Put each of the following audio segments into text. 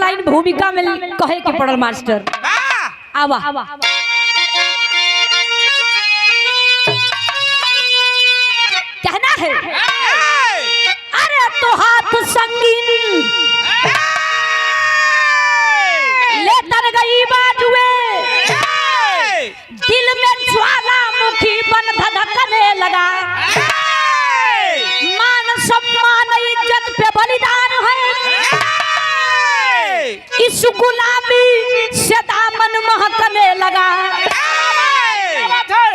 Line भूमिका में कहे के पड़ल मास्टर। आवा कहना है अरे तो हाथ संगीन ले तर गई बाजुए, दिल में ज्वालामुखी बन धधकने लगा। मान सम्मान इज्जत पे बलिदान है, इस गुलामी से दामन महकने लगा।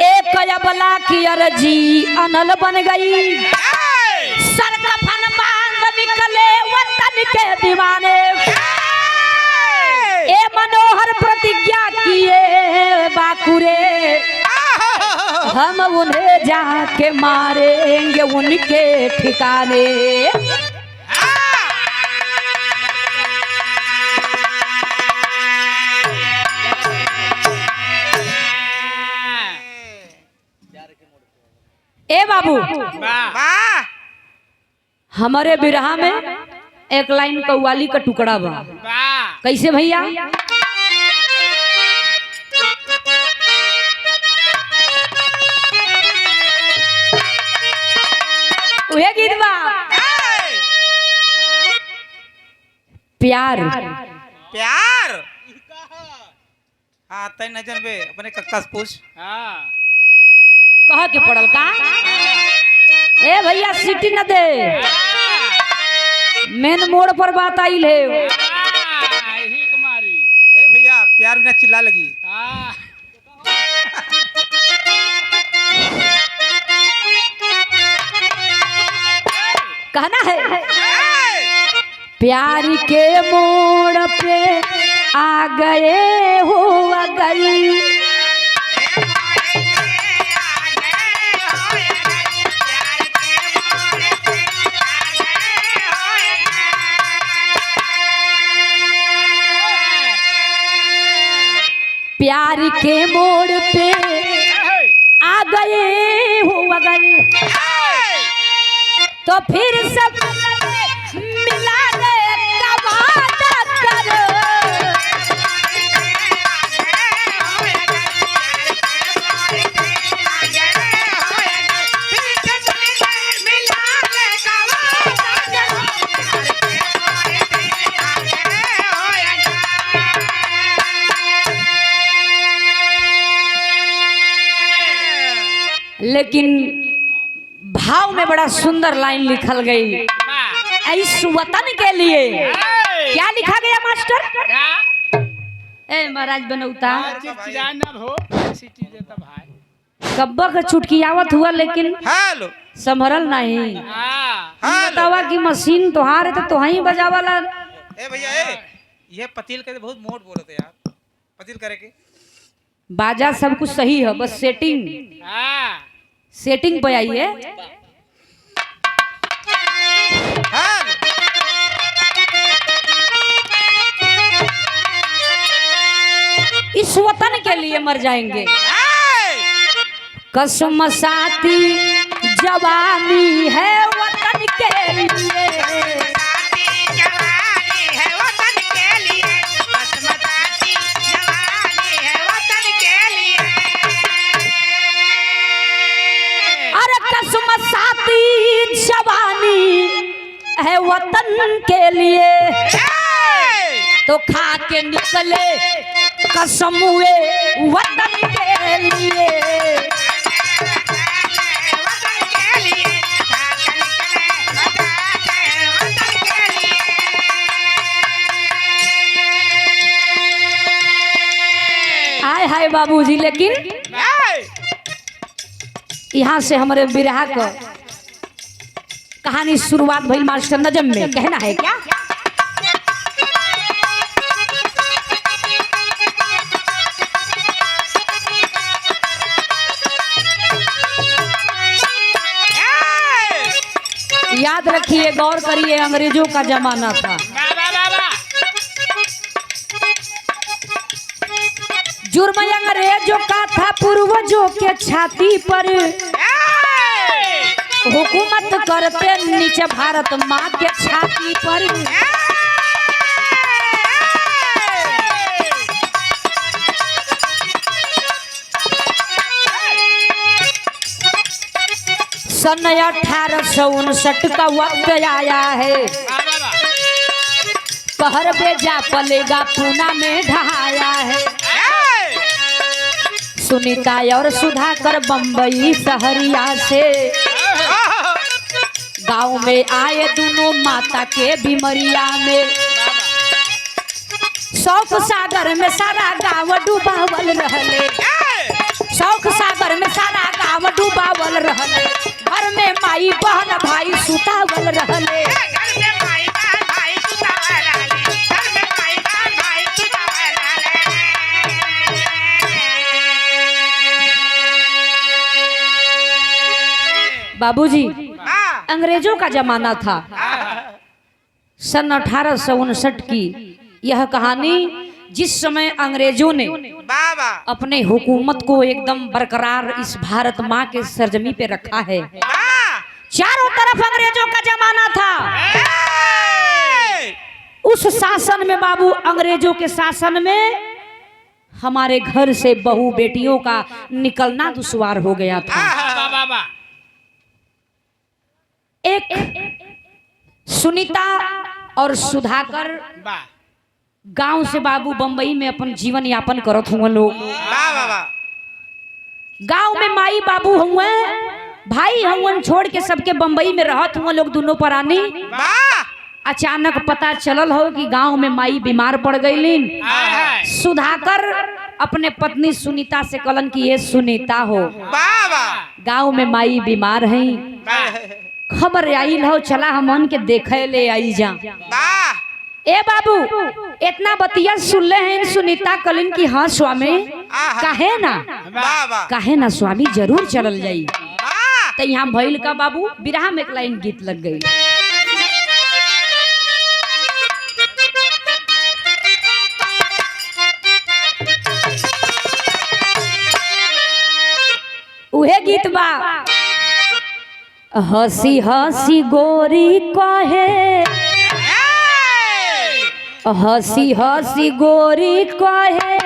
एक अबला की अर्जी अनल बन गई, सर कफन बांध निकले वतन के दीवाने। ए मनोहर प्रतिज्ञा किए बाकुरे, हम उन्हें जाके मारेंगे उनके ठिकाने। ए बाबू हमारे बिरहा में एक लाइन कव्वाली का टुकड़ा बा। कैसे भैया? वह गीत बा प्यार प्यार। हाँ तय नजर पे अपने कक्का से पूछ। कह के पड़ल का ए भैया सीटी न दे, मेन मोड़ पर बात आई ले। ए भैया प्यार बिना चिल्ला लगी। कहना है प्यार के मोड़ पे आ गए हो अगर, प्यार के मोड़ पे आ गए हो अगर, तो फिर सब मिलाने का वादा करो। लेकिन भाव में बड़ा सुंदर लाइन लिखल गई, इस वतन के लिए। क्या लिखा गया मास्टर? ए महाराज बनौता कब्बा का चुटकी आवत हुआ लेकिन संभरल नहीं। बतावा कि मशीन तोहार है तो तोहाई बजावाला। ए भैया ये पतील के बहुत मोट बोलते यार, पतील करे के बाजा सब कुछ सही है, बस सेटिंग पे आइए। इस वतन के लिए मर जाएंगे। कसम साथी जवानी है वतन के लिए, जवानी है वतन के लिए। तो खा के निकले कसम हुए वतन के लिए। हाय हाय बाबूजी, लेकिन यहाँ से हमारे बिरहा को कहानी शुरुआत भई मास्टर नजम में। कहना है क्या? याद रखिए, गौर करिए, अंग्रेजों का जमाना था। जुर्म अंग्रेजों का था पूर्वजों के छाती पर, हुकूमत करते नीचे भारत माँ के छाती पर। सन 1859 का वक्त आया है, कहर बेजा पलेगा पूना में ढहाया है। सुनीता और सुधाकर बम्बई शहरिया से गांव में आए दोनों माता के बीमरिया में। शौक सागर में सारा गांव डूबावल रहले, शौक सागर में सारा गांव डूबावल रहले। घर में माई बहन भाई सुतावल रहले। बाबूजी, अंग्रेजों का जमाना था। सन 1859 की यह कहानी, जिस समय अंग्रेजों ने अपने हुकूमत को एकदम बरकरार इस भारत माँ के सरजमी पे रखा है। चारों तरफ अंग्रेजों का जमाना था। उस शासन में बाबू, अंग्रेजों के शासन में हमारे घर से बहू बेटियों का निकलना दुश्वार हो गया था। एक सुनीता और सुधाकर गांव से बाबू बंबई में अपन जीवन यापन करत हुए लोग। गांव में माई बाबू हुए, भाई हुए, छोड़ के सबके बंबई में रहत हुए लोग दोनों परानी। अचानक पता चलल हो कि गांव में माई बीमार पड़ गईलीन। सुधाकर अपने पत्नी सुनीता से कहलन कि ये सुनीता हो, गांव में माई बीमार है, खबर आइल हो, चला हमन के देखे ले आई जा। ए बाबू, इतना बतिया सुन ले हैं। सुनीता कलिन की हाँ स्वामी, काहे ना स्वामी, जरूर चलल जाई। तो यहाँ भइल का बाबू, बिरहा में एक लाइन गीत लग गई। उहे गीत बा, हंसी हंसी गोरी कहे, हंसी हंसी गोरी कहे,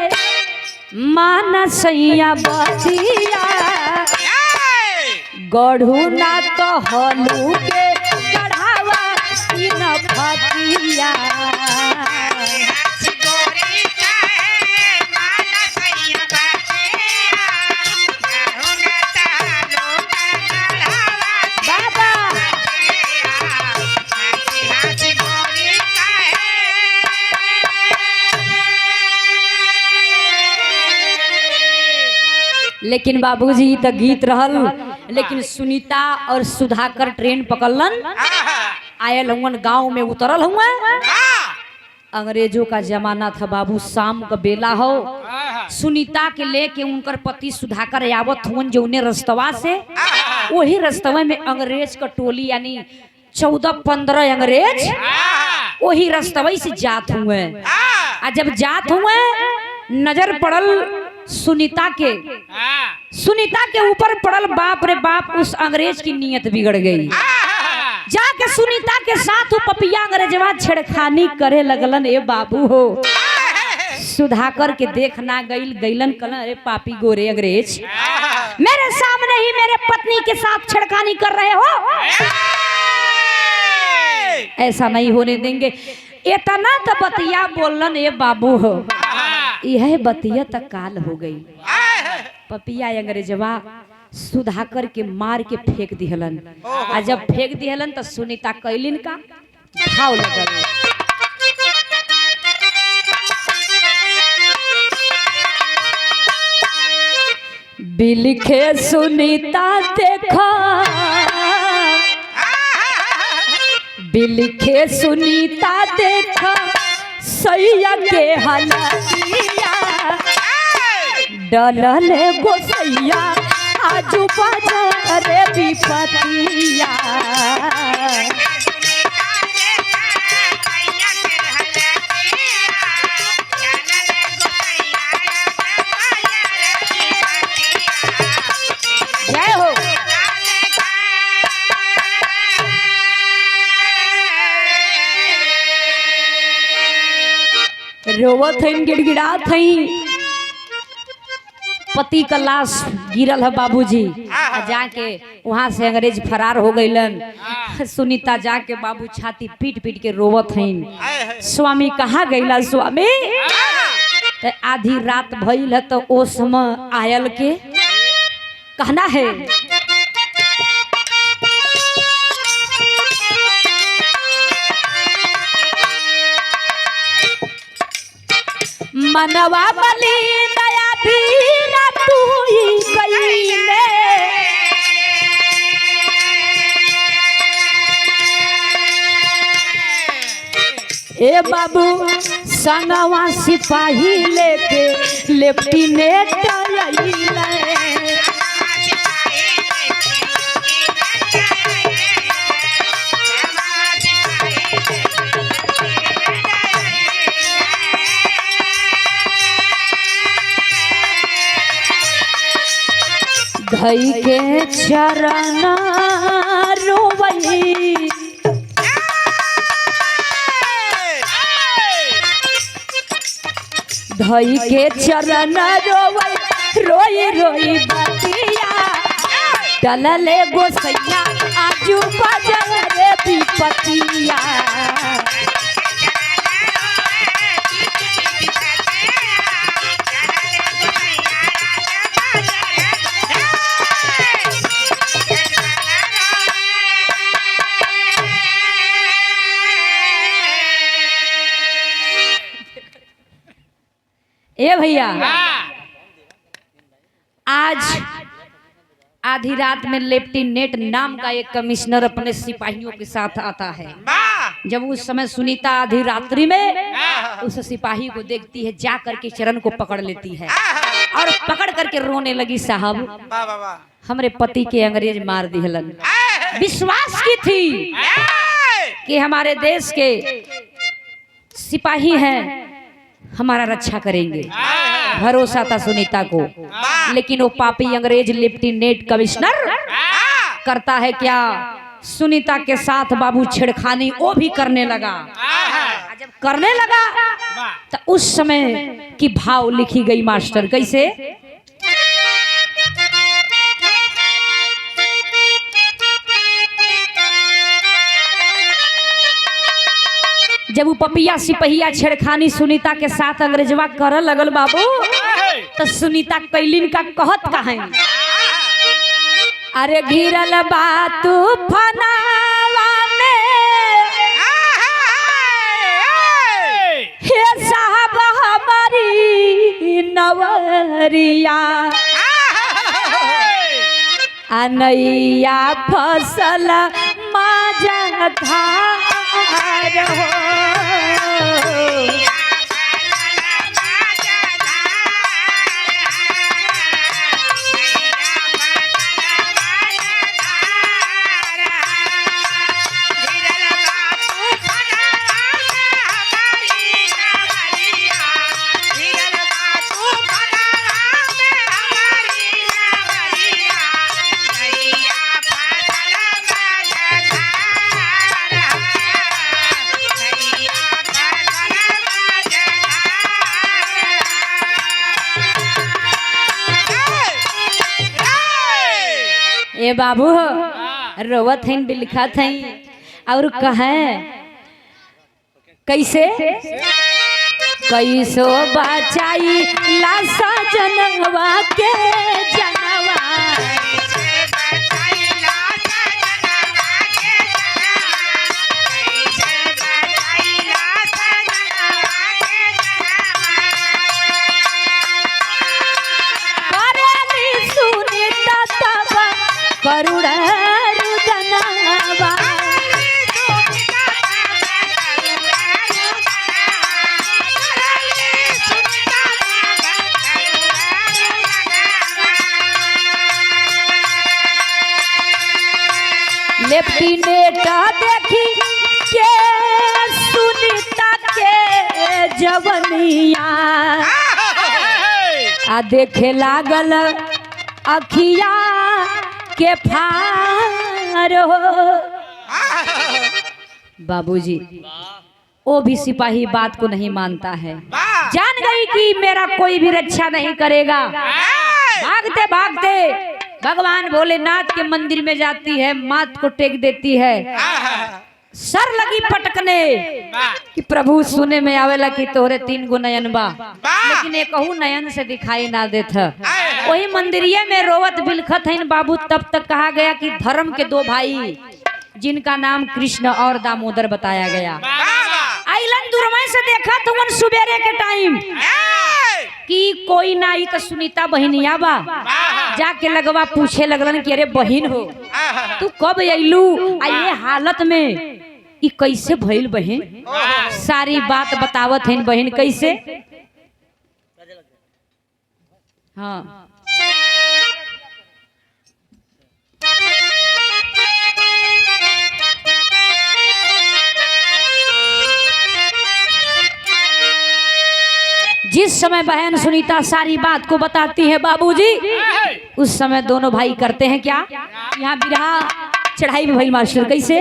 माना सैया बतिया, गढ़ू ना तो हलू के गढ़ावा इन फतिया। लेकिन बाबूजी तो गीत रहल, लेकिन सुनीता और सुधाकर ट्रेन पकड़लन, आयल हुन, गांव में उतरल हुआ। अंग्रेजों का जमाना था बाबू, शाम का बेला हो। सुनीता के लेके उनकर पति सुधाकर आवत हुन जो उन्हें रस्तवा से। वही रस्तवा में अंग्रेज का टोली, यानी 14-15 अंग्रेज वही रस्तवा से जात हुए। जब जात हुए, नजर पड़ल सुनीता के ऊपर पड़ल। बाप रे बाप, उस अंग्रेज की नीयत बिगड़ गई। जाके सुनीता के साथ वो पपिया अंग्रेजवा छेड़खानी करे लगलन। ए बाबू हो, सुधाकर के देखना गईलन, कलन अरे पापी गोरे अंग्रेज, मेरे सामने ही मेरे पत्नी के साथ छेड़खानी कर रहे हो, ऐसा नहीं होने देंगे। इतना तो बतिया बोलन। ए बाबू हो, यह बतिया तक काल हो गई। पपिया अंग्रेजवा सुधाकर के मार के फेंक दिहलन। जब फेंक दिहलन तो सुनीता कैलिन का भाव लगल। बिलखे सुनीता देखा, बिलखे सुनीता देखा, सैया के हलतिया, डलले गोसैया आजू बाजारे विपतिया। जय हो। रोवत हईन, गिड़गिड़ात हईन। पति का लाश गिरल है बाबूजी। जाके वहां से अंग्रेज फरार हो गईलन। सुनीता जाके बाबू छाती पीट पीट के रोवत हईन। स्वामी कहाँ गईला स्वामी? तो आधी रात भइल है तो ओ समय आयल के कहना है मनवा बली दया धीरा तू ही कईले ए बाबू संगवा सिपाही लेके लेफ्टिनेंट आइले। धई के चरण रोवई धई के चरण रोवई रोई रोई बतिया डलले गोसैया आजू बजल रे विपतिया। ए भैया आज आधी रात में लेफ्टिनेंट नाम का एक कमिश्नर अपने सिपाहियों के साथ आता है। जब उस समय सुनीता आधी रात्रि में उस सिपाही को देखती है, जा करके चरण को पकड़ लेती है और पकड़ करके रोने लगी, साहब हमारे पति के अंग्रेज मार दिहलन। विश्वास की थी कि हमारे देश के सिपाही हैं, हमारा रक्षा करेंगे, भरोसा था सुनीता को। लेकिन वो पापी अंग्रेज लेफ्टिनेंट कमिश्नर करता है क्या, सुनीता के साथ बाबू छेड़खानी वो भी करने लगा। जब करने लगा तो उस समय की भाव लिखी गई मास्टर, कैसे? जब वो पपिया सिपहिया छेड़खानी सुनीता के साथ अंग्रेजवा कर लगल बाबू, तो सुनीता कैलिन का कहत कहां? अरे घिरल बातू फनावा में हे साहब हमारी नवरिया अनैया फसल माजा धार हो। ए बाबू रोवत हईन भी लिखत हईन और कहे कैसे? कैसो बचाई लासा जनवा के जनवा करुणा रुदनावा लेफ्टिनेंट देखी के सुनीता के जवनिया आ देखे लागल अखिया के फार हो। बाबूजी वो भी सिपाही बात को नहीं मानता है, जान गई कि मेरा कोई भी रक्षा नहीं करेगा। भागते भागते भगवान भोलेनाथ के मंदिर में जाती है, माथ को टेक देती है, सर लगी पटकने कि प्रभु सुने में आवेला कि तोहरे 3 गो नयन बा, लेकिन एक कहू नयन से दिखाई ना देत है। वही मंदिरिये में रोवत बिलखत है बाबू। तब तक कहा गया कि धर्म के 2 भाई जिनका नाम कृष्ण और दामोदर बताया गया, आइलन दूरमय से देखा तो वन सुबेरे के टाइम कि कोई ना आई तो सुनीता बहनिया बा, जाके लगवा पूछे लगलन कि अरे बहन हो तू कब अइलू आ ये हालत में, ई कैसे भइल बहन? सारी बात बतावत है बहन कैसे। हाँ जिस समय बहन सुनीता सारी बात को बताती है बाबूजी, उस समय दोनों भाई करते हैं क्या, यहाँ बिरहा चढ़ाई में भइल मास्टर कैसे।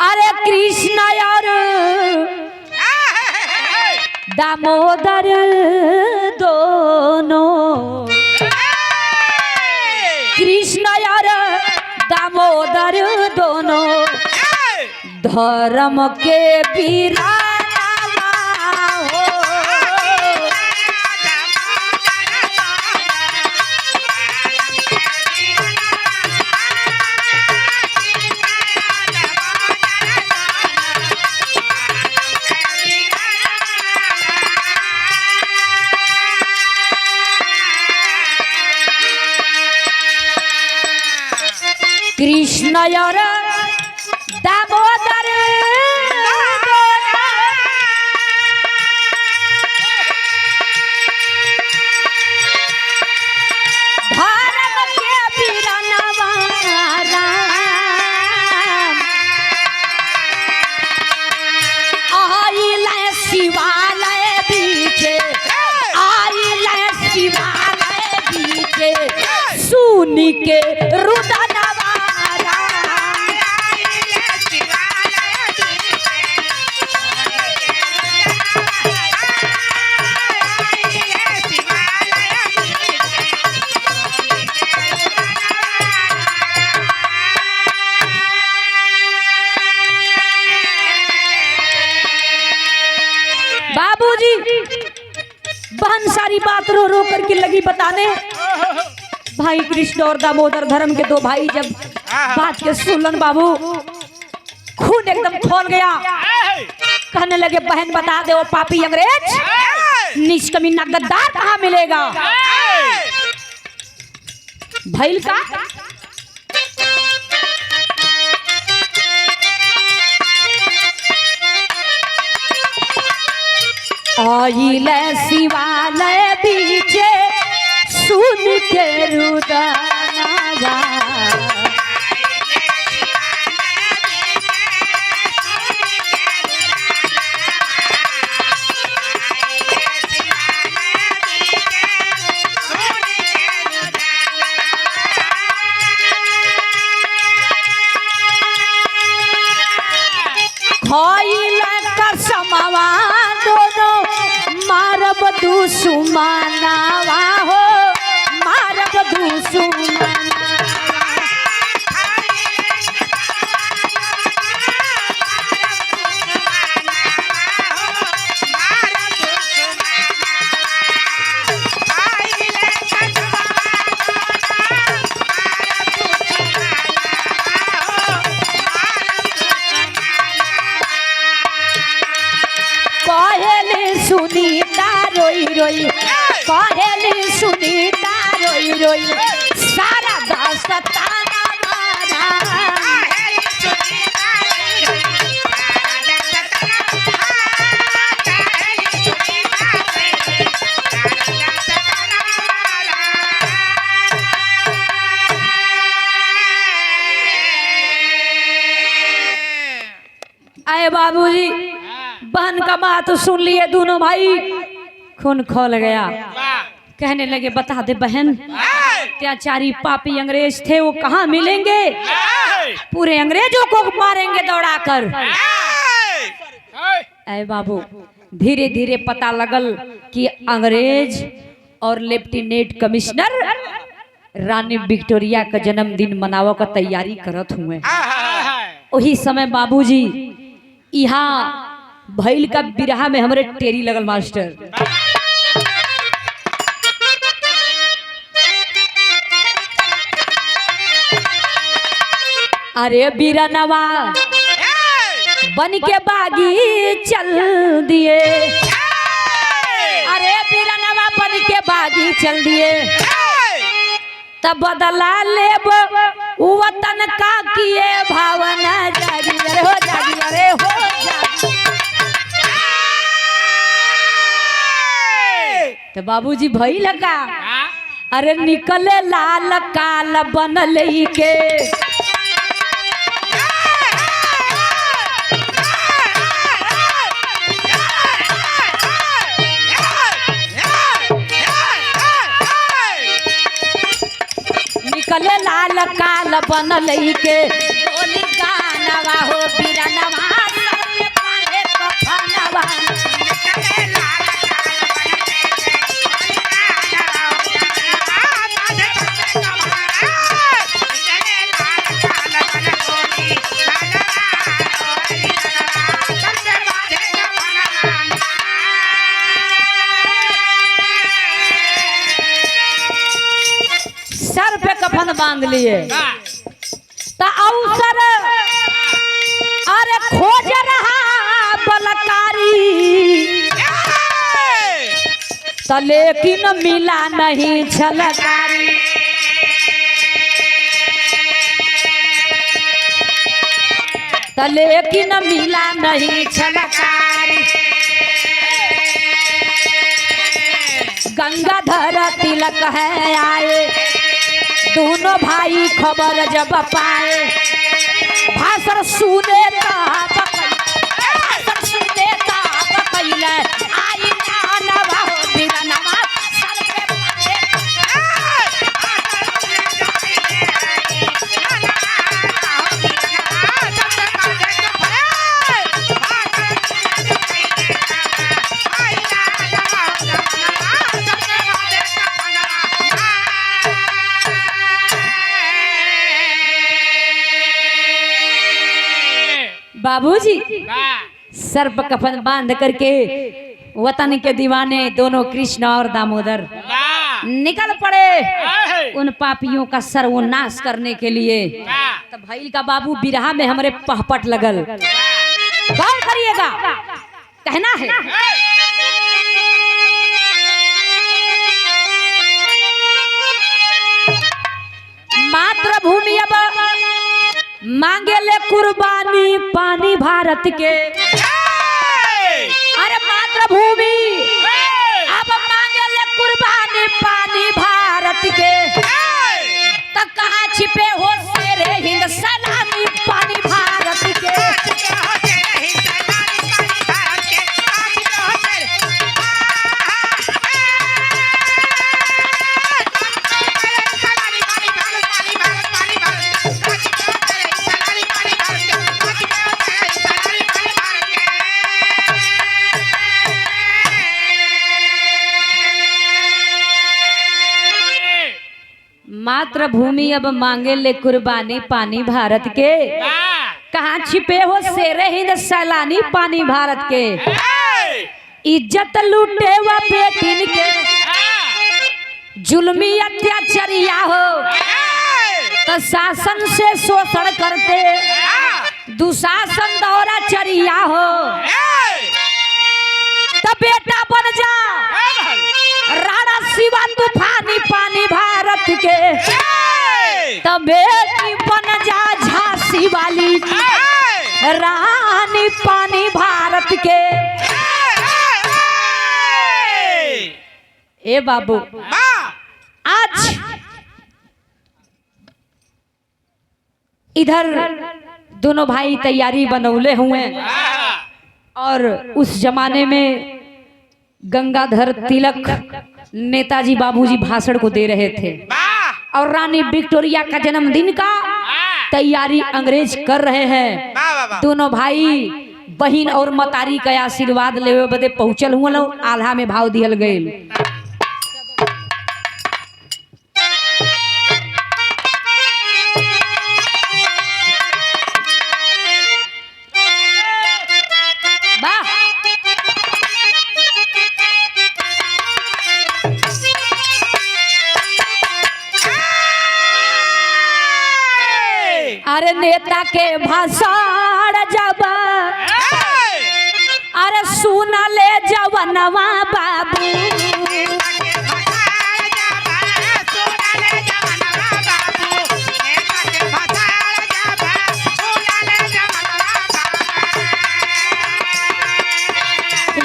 अरे कृष्ण और दामोदर दोनों, कृष्ण और दामोदर दोनों धर्म के बीरा कृष्ण और दामोदर धर्म के बीरनवा आइले शिवालय बीचे, आइले शिवालय बीचे सुनी के रुदन बहन सारी बात रो रो करके लगी बताने। भाई कृष्ण और दामोदर धर्म के 2 भाई जब बात के सुनलन बाबू खून एकदम खोल गया, कहने लगे बहन बता दे वो पापी अंग्रेज नीच कमीना गद्दार कहाँ मिलेगा। भइल का आइले शिवालय बीचे सुन के रुदनवा, खइले कसमवा दोनों मारब दुश्मनवा हो, मारब दुश्मनवा। सुनीता रोई रोई, कहली सुनीता रोई रोई सारा दास्ताना मारा। आए बाबूजी बहन का बात सुन लिए दोनों भाई खून खोल गया, कहने लगे बता दे बहन अत्याचारी पापी अंग्रेज थे वो कहाँ मिलेंगे, पूरे अंग्रेजों को मारेंगे दौड़ाकर। अरे बाबू धीरे धीरे पता लगल कि अंग्रेज और लेफ्टिनेंट कमिश्नर रानी विक्टोरिया का जन्मदिन मनावे का तैयारी करत हुए। वही समय बाबूजी यहाँ भैल का बिरहा में हमरे टेरी लगल मास्टर। अरे बीरनवा बन के बागी चल दिए, अरे बीरनवा बन के बागी चल दिए, तब बदला लेब वतन का किए भावना जागी। अरे हो जागी, अरे हो जागी। तो बाबूजी भई लगा, अरे निकले लाल काल बनल के, निकले लाल काल बनल के, बोली गानवा हो बीरनवा सर पे पाए कफनवा। सर पे कफन बांध लिए तो अवसर अरे खोज रहा बलकारी, तो लेकिन मिला नहीं छलकारी। तो लेकिन मिला नहीं छलकारी। गंगाधर तिलक है आए, दोनों भाई खबर जब पाए, भाषण सुने भाषण सुने पहले आई नानवा हो बीरनवा सर पे बाबूजी सर पर कफन बांध करके वतन के दीवाने दोनों कृष्ण और दामोदर निकल पड़े उन पापियों का सर्वनाश करने के लिए। तब भैल का बाबू बिरहा में हमारे पहपट लगल। गौर करिएगा, कहना है मातृभूमि अब मांगे ले कुर्बानी पानी भारत के। अरे मातृभूमि अब मांगे ले कुर्बानी पानी भारत के, तो कहाँ छिपे हो शेरे हिंद सलामी पानी भारत के। मातृभूमि अब मांगे ले कुर्बानी पानी भारत के, कहाँ छिपे हो शेरे हिंद सैलानी पानी भारत के। इज्जत लूटे व बेटिन के जुल्मी अत्याचारिया हो, तो शासन से शोषण करते दुशासन दौरा चरिया हो, तो बेटा बन जा राणा शिवा तूफानी पानी भारत के, तो बेटी बन जा झांसी वाली रानी पानी भारत के। ए बाबू आज इधर दोनों भाई तैयारी बनौले हुए और उस जमाने में गंगाधर तिलक नेताजी बाबूजी भाषण को दे रहे थे और रानी विक्टोरिया का जन्मदिन का तैयारी अंग्रेज कर रहे हैं। दोनों भाई बहन और मतारी का आशीर्वाद लेवे बदे पहुंचल हुए लोग। आल्हा में भाव दिहल गए। नेता के भाषण जब अरे सुन ले जवनवा बाबू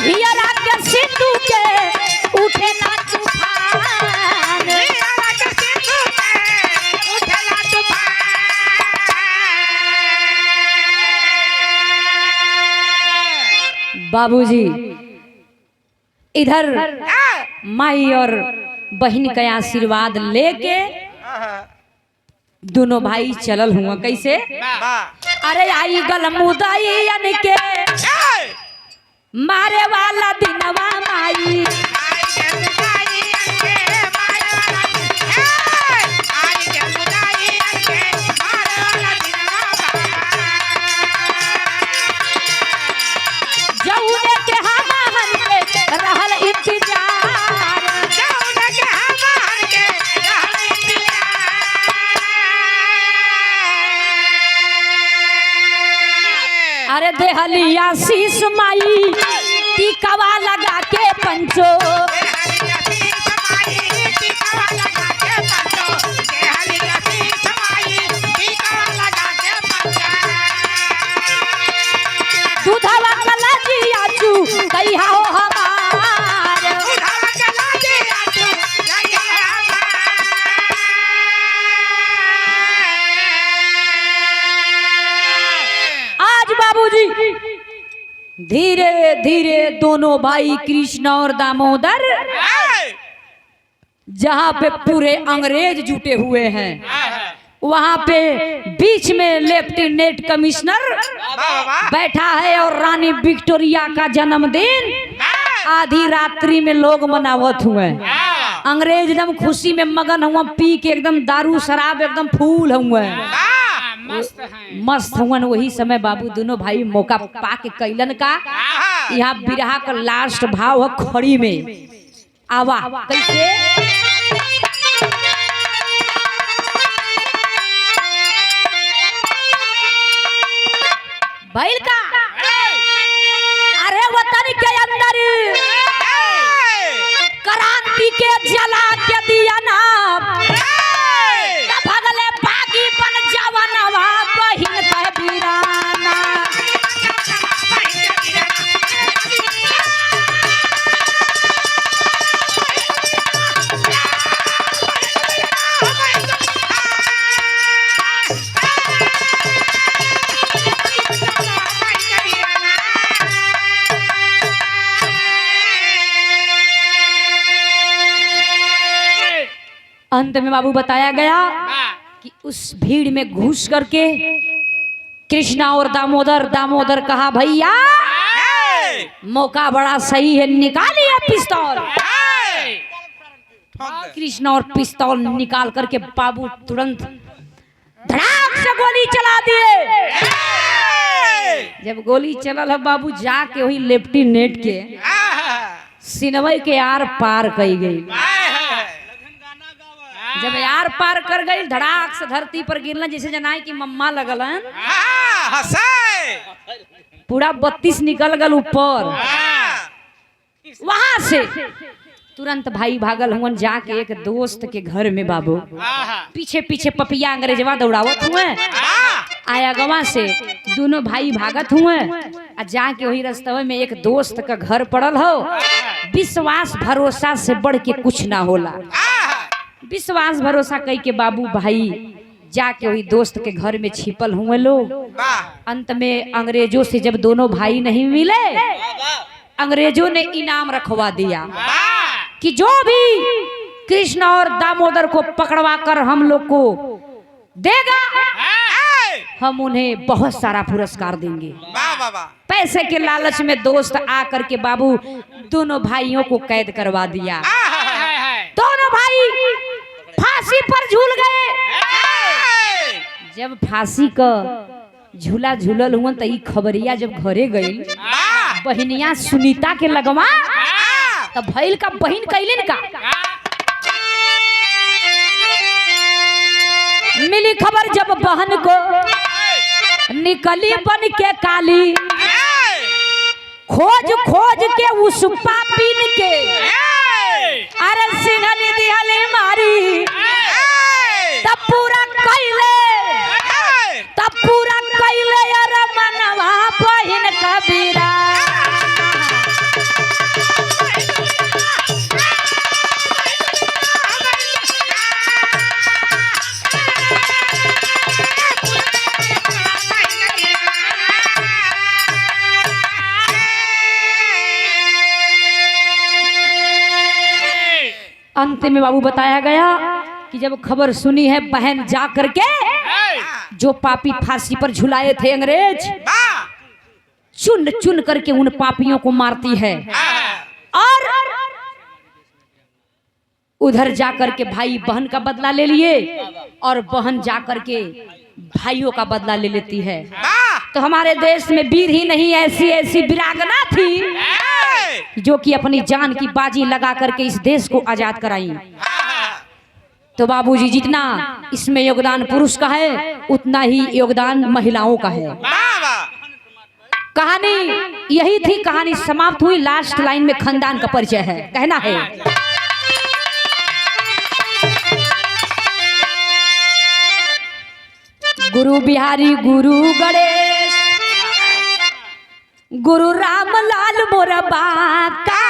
हियरा के सिंधु के उठेला तूफान बाबूजी इधर माई और बहन का आशीर्वाद लेके दोनों भाई चलल हुआ कैसे अरे आई गल मुदाई के मारे वाला दिनवा माई जौने के हमाहन के रहल इंतजार अरे देहली आशीष माई टीकावा लगा के पंचो दूधवा कलाजी आचू कहिया हो हमार आज बाबूजी धीरे धीरे दोनों भाई कृष्ण और दामोदर जहाँ पे पूरे अंग्रेज जुटे हुए हैं वहाँ पे बीच में लेफ्टिनेंट कमिश्नर बैठा है और रानी विक्टोरिया का जन्मदिन आधी रात्रि में लोग मनावत हुए अंग्रेज एकदम खुशी में मगन हुआ पी के एकदम दारू शराब एकदम फूल हुए मस्त हुआ वही समय बाबू दोनों भाई मौका पा के कैलन का यहाँ बिरहा का लास्ट भाव है खड़ी में आवा कैसे बैल का अरे वतन के अंदर क्रांति के जला के दिया ना भगले बागी बन जवनवा बहिन कह बीराना अंत में बाबू बताया गया कि उस भीड़ में घुस करके कृष्णा और दामोदर कहा भैया मौका बड़ा सही है निकालिए पिस्तौल कृष्णा और पिस्तौल निकाल करके बाबू तुरंत धड़ाक से गोली चला दिए जब गोली चलल है बाबू जाके वही लेफ्टिनेंट के सिनवई के आर पार कई गई जब यार पार कर गई धड़ाक से धरती पर गिरना जैसे जनाई की मम्मा लगल पूरा 32 निकल गल ऊपर वहां से तुरंत भाई भागल हुन जाके एक दोस्त के घर में बाबू पीछे पीछे पपिया अंग्रेजवा दौड़ावत हुए आया गवा से दोनों भाई भागत हुए जाके वही रास्ते में एक दोस्त का घर पड़ल हो विश्वास भरोसा से बढ़ के कुछ ना होला विश्वास भरोसा कई के बाबू भाई जाके वही दोस्त के घर में छिपल हुए लोग अंत में अंग्रेजों से जब दोनों भाई नहीं मिले अंग्रेजों ने इनाम रखवा दिया कि जो भी कृष्ण और दामोदर को पकड़वा कर हम लोग को देगा हम उन्हें बहुत सारा पुरस्कार देंगे पैसे के लालच में दोस्त आकर के बाबू दोनों भाइयों को कैद करवा दिया दोनों भाई फांसी पर झूल गए जब फांसी का झूला झूलल हुआ तो खबरिया जब घरे गई बहनिया सुनीता के लगवा तब भैल का बहन कैलिन का मिली खबर जब बहन को निकली बन के काली, खोज खोज के उस पापिन के, अरे सिंघली दिहले मारी, तब पूरा कैले अरे मनवा बहिन कबीरा। अंत में बाबू बताया गया कि जब खबर सुनी है बहन जा करके जो पापी फांसी पर झुलाए थे अंग्रेज, चुन चुन करके उन पापियों को मारती है, और उधर जाकर के भाई बहन का बदला ले लिए और बहन जाकर के भाइयों का बदला ले लेती है। तो हमारे देश में वीर ही नहीं, ऐसी ऐसी वीरांगना थी जो कि अपनी जान की बाजी लगा करके इस देश को आजाद कराई। तो बाबूजी जितना इसमें योगदान पुरुष का है उतना ही योगदान महिलाओं का है। कहानी यही थी, कहानी समाप्त हुई। लास्ट लाइन में खानदान का परिचय है, कहना है गुरु बिहारी, गुरु गणेश, गुरु रामलाल मोरबा का,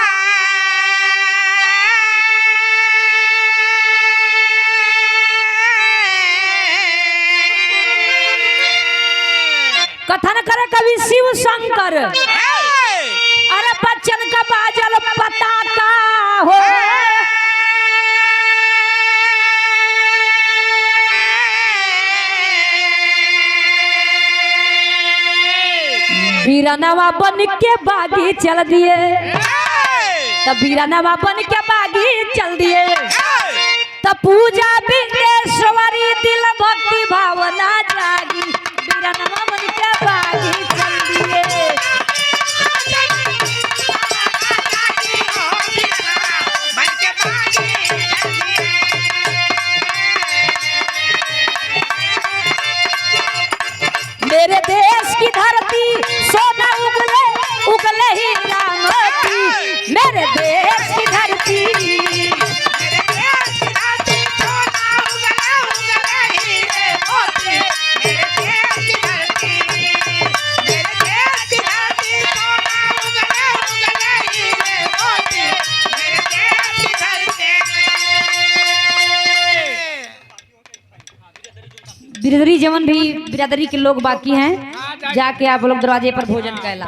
कथन करे कवि शिव शंकर, अरे बच्चन का बाजल पताका हो, वीरानवा बन के बागी चल दिए, तब वीरानवा बन के बागी चल दिए, तब पूजा विघ्नेश्वरी दिल भक्ति भावना जागी, वीरानवा बन के बागी चल दिए। मेरे देश की धरती सोना उगले उगले ही रामती, मेरे देश की धरती, बिरादरी जवन भी बिरादरी के लोग बाकी हैं, जाके आप लोग दरवाजे पर भोजन कहला।